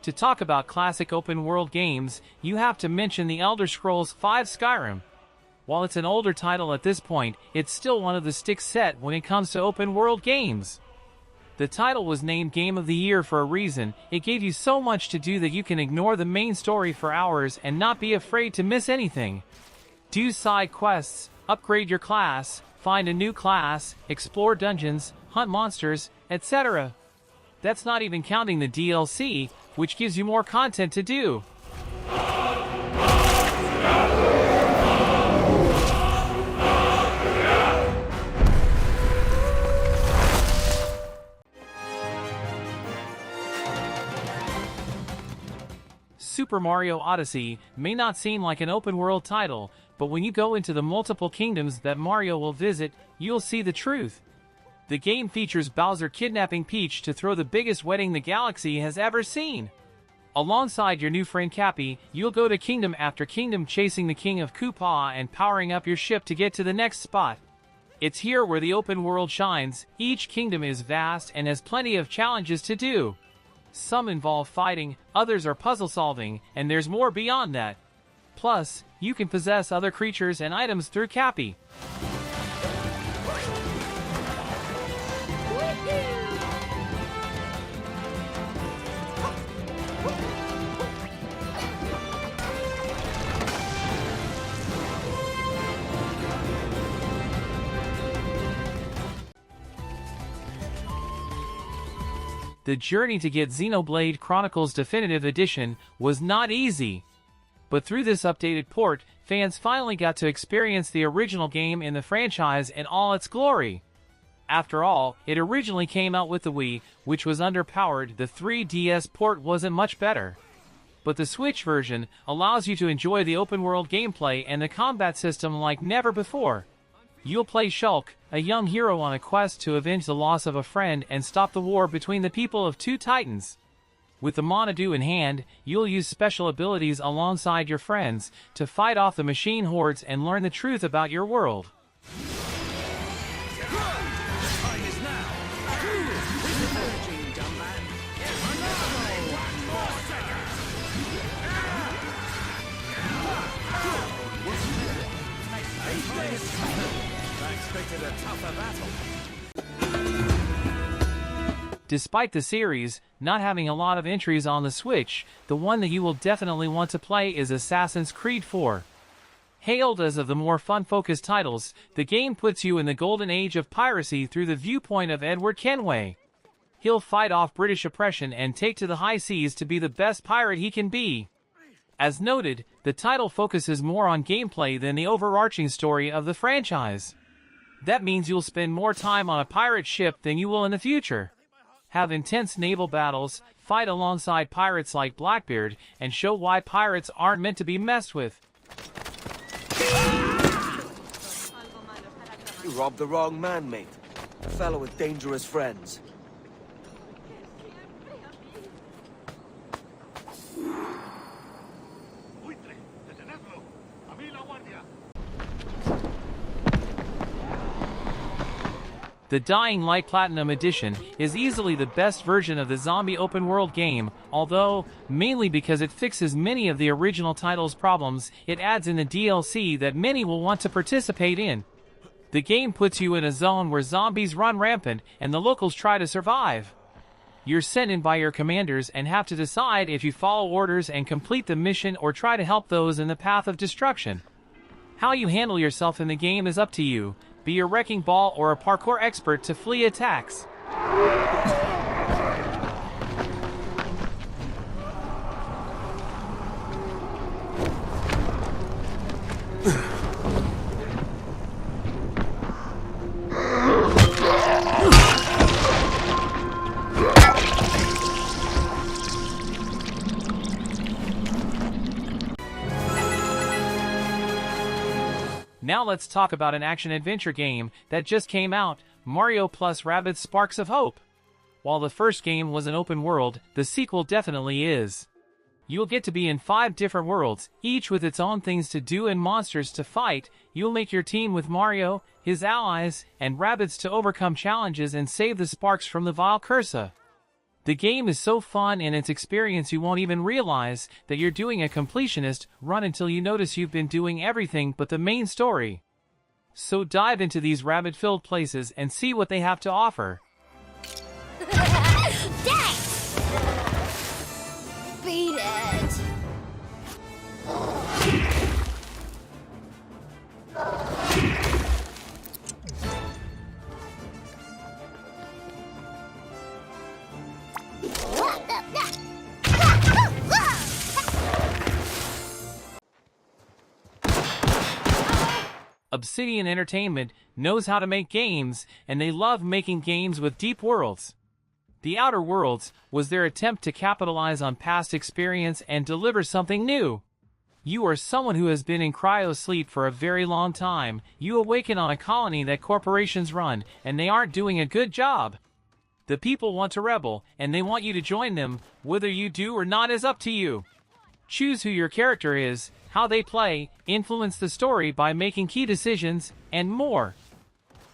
To talk about classic open-world games, you have to mention the Elder Scrolls V Skyrim. While it's an older title at this point, it's still one of the sticks set when it comes to open-world games. The title was named Game of the Year for a reason. It gave you so much to do that you can ignore the main story for hours and not be afraid to miss anything. Do side quests, upgrade your class, find a new class, explore dungeons, hunt monsters, etc. That's not even counting the DLC, which gives you more content to do. Super Mario Odyssey may not seem like an open-world title, but when you go into the multiple kingdoms that Mario will visit, you'll see the truth. The game features Bowser kidnapping Peach to throw the biggest wedding the galaxy has ever seen. Alongside your new friend Cappy, you'll go to kingdom after kingdom chasing the King of Koopa and powering up your ship to get to the next spot. It's here where the open world shines. Each kingdom is vast and has plenty of challenges to do. Some involve fighting, others are puzzle solving, and there's more beyond that. Plus, you can possess other creatures and items through Cappy. The journey to get Xenoblade Chronicles Definitive Edition was not easy. But through this updated port, fans finally got to experience the original game in the franchise in all its glory. After all, it originally came out with the Wii, which was underpowered. The 3DS port wasn't much better. But the Switch version allows you to enjoy the open-world gameplay and the combat system like never before. You'll play Shulk, a young hero on a quest to avenge the loss of a friend and stop the war between the people of two titans. With the Monadu in hand, you'll use special abilities alongside your friends to fight off the machine hordes and learn the truth about your world. Despite the series not having a lot of entries on the Switch, the one that you will definitely want to play is Assassin's Creed 4. Hailed as of the more fun-focused titles, the game puts you in the golden age of piracy through the viewpoint of Edward Kenway. He'll fight off British oppression and take to the high seas to be the best pirate he can be. As noted, the title focuses more on gameplay than the overarching story of the franchise. That means you'll spend more time on a pirate ship than you will in the future. Have intense naval battles, fight alongside pirates like Blackbeard, and show why pirates aren't meant to be messed with. You robbed the wrong man, mate. A fellow with dangerous friends. The Dying Light Platinum Edition is easily the best version of the zombie open-world game, although, mainly because it fixes many of the original title's problems, it adds in the DLC that many will want to participate in. The game puts you in a zone where zombies run rampant and the locals try to survive. You're sent in by your commanders and have to decide if you follow orders and complete the mission or try to help those in the path of destruction. How you handle yourself in the game is up to you. Be a wrecking ball or a parkour expert to flee attacks. Now let's talk about an action-adventure game that just came out, Mario plus Rabbids Sparks of Hope. While the first game was an open world, the sequel definitely is. You'll get to be in 5 different worlds, each with its own things to do and monsters to fight. You'll make your team with Mario, his allies, and Rabbids to overcome challenges and save the Sparks from the Vile Cursa. The game is so fun in its experience you won't even realize that you're doing a completionist run until you notice you've been doing everything but the main story. So dive into these rabbit-filled places and see what they have to offer. Thanks! Beat it! Obsidian Entertainment knows how to make games, and they love making games with deep worlds. The Outer Worlds was their attempt to capitalize on past experience and deliver something new. You are someone who has been in cryo-sleep for a very long time. You awaken on a colony that corporations run, and they aren't doing a good job. The people want to rebel, and they want you to join them. Whether you do or not is up to you. Choose who your character is, how they play, influence the story by making key decisions, and more.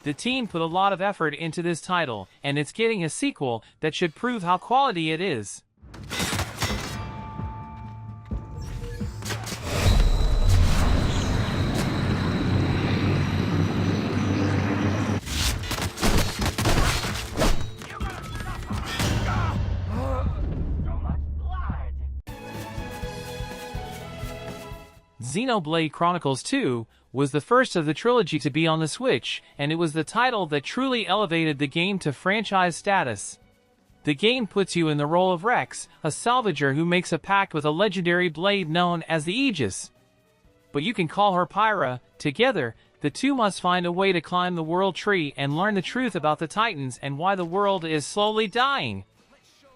The team put a lot of effort into this title, and it's getting a sequel that should prove how quality it is. Xenoblade Chronicles 2 was the first of the trilogy to be on the Switch, and it was the title that truly elevated the game to franchise status. The game puts you in the role of Rex, a salvager who makes a pact with a legendary blade known as the Aegis. But you can call her Pyra. Together, the two must find a way to climb the world tree and learn the truth about the Titans and why the world is slowly dying.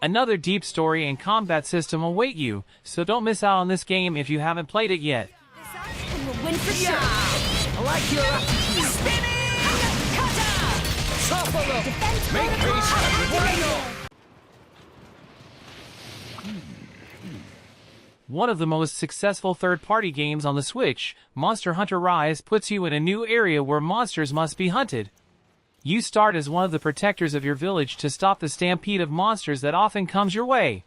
Another deep story and combat system await you, so don't miss out on this game if you haven't played it yet. And we'll win for sure! I like your attitude. Spinning! Kata! Topple them. Defense Make protocol haste. activated! One of the most successful third-party games on the Switch, Monster Hunter Rise puts you in a new area where monsters must be hunted. You start as one of the protectors of your village to stop the stampede of monsters that often comes your way.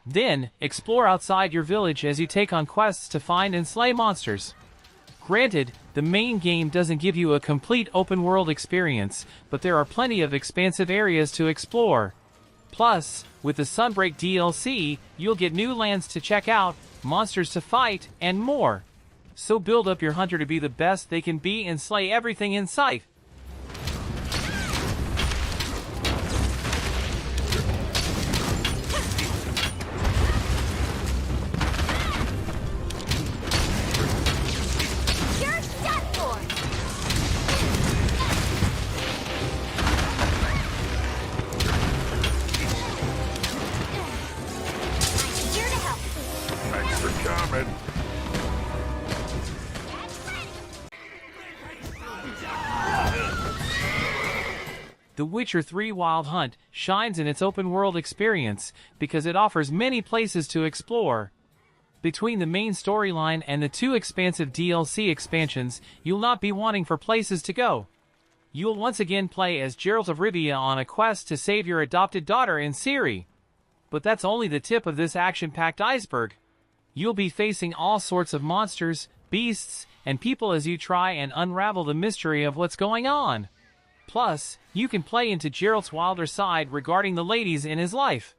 Then, explore outside your village as you take on quests to find and slay monsters. Granted, the main game doesn't give you a complete open-world experience, but there are plenty of expansive areas to explore. Plus, with the Sunbreak DLC, you'll get new lands to check out, monsters to fight, and more. So build up your hunter to be the best they can be and slay everything in sight. The Witcher 3 Wild Hunt shines in its open-world experience because it offers many places to explore. Between the main storyline and the two expansive DLC expansions, you'll not be wanting for places to go. You'll once again play as Geralt of Rivia on a quest to save your adopted daughter in Ciri. But that's only the tip of this action-packed iceberg. You'll be facing all sorts of monsters, beasts, and people as you try and unravel the mystery of what's going on. Plus, you can play into Geralt's wilder side regarding the ladies in his life.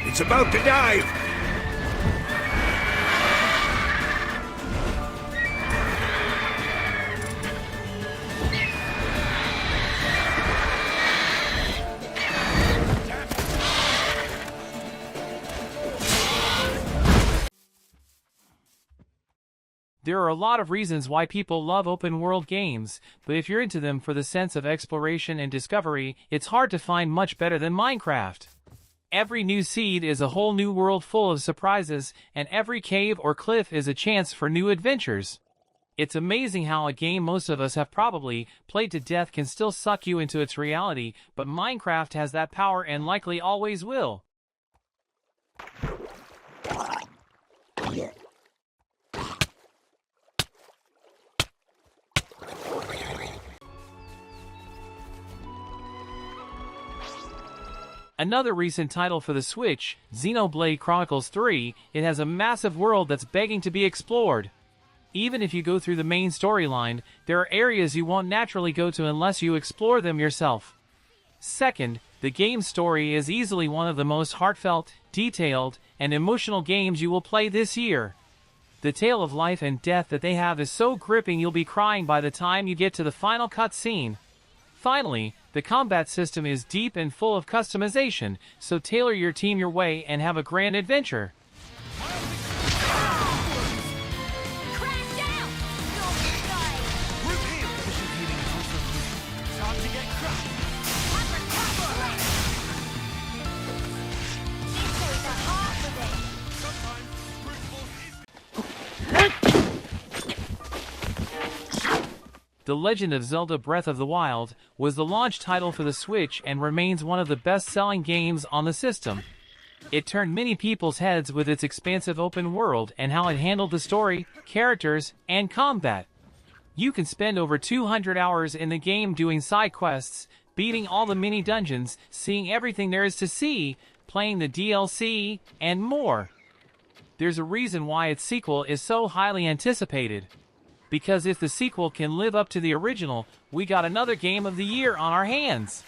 It's about to dive. There are a lot of reasons why people love open-world games, but if you're into them for the sense of exploration and discovery, it's hard to find much better than Minecraft. Every new seed is a whole new world full of surprises, and every cave or cliff is a chance for new adventures. It's amazing how a game most of us have probably played to death can still suck you into its reality, but Minecraft has that power and likely always will. Another recent title for the Switch, Xenoblade Chronicles 3, it has a massive world that's begging to be explored. Even if you go through the main storyline, there are areas you won't naturally go to unless you explore them yourself. Second, the game's story is easily one of the most heartfelt, detailed, and emotional games you will play this year. The tale of life and death that they have is so gripping you'll be crying by the time you get to the final cutscene. Finally, the combat system is deep and full of customization, so tailor your team your way and have a grand adventure. Crash down! Northern sky! Root here! Efficient healing is also crucial. Time to get crushed! Uppercut! This is the heart of it! Sometimes brute force is... The Legend of Zelda Breath of the Wild was the launch title for the Switch and remains one of the best-selling games on the system. It turned many people's heads with its expansive open world and how it handled the story, characters, and combat. You can spend over 200 hours in the game doing side quests, beating all the mini dungeons, seeing everything there is to see, playing the DLC, and more. There's a reason why its sequel is so highly anticipated. Because if the sequel can live up to the original, we got another game of the year on our hands.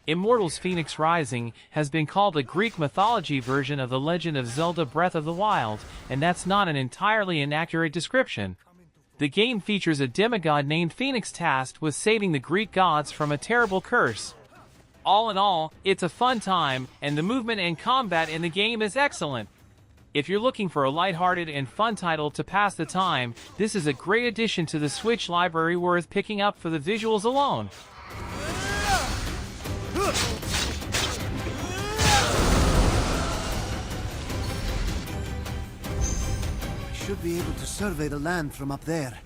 Immortals Fenyx Rising has been called a Greek mythology version of the Legend of Zelda Breath of the Wild, and that's not an entirely inaccurate description. The game features a demigod named Fenyx tasked with saving the Greek gods from a terrible curse. All in all, it's a fun time, and the movement and combat in the game is excellent. If you're looking for a lighthearted and fun title to pass the time, this is a great addition to the Switch library worth picking up for the visuals alone. I should be able to survey the land from up there.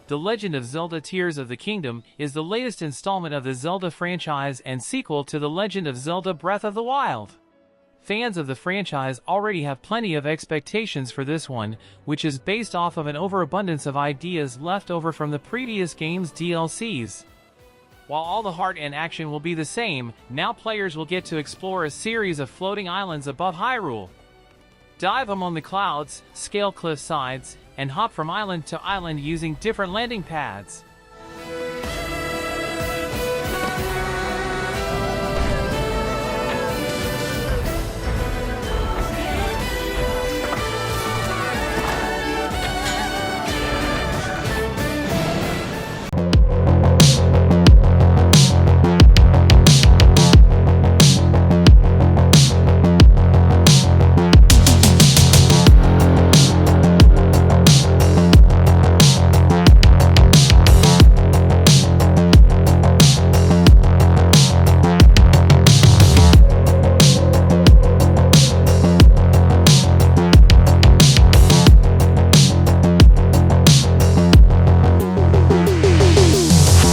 The Legend of Zelda Tears of the Kingdom is the latest installment of the Zelda franchise and sequel to The Legend of Zelda Breath of the Wild. Fans of the franchise already have plenty of expectations for this one, which is based off of an overabundance of ideas left over from the previous game's DLCs. While all the heart and action will be the same, now players will get to explore a series of floating islands above Hyrule. Dive among the clouds, scale cliff sides, and hop from island to island using different landing pads.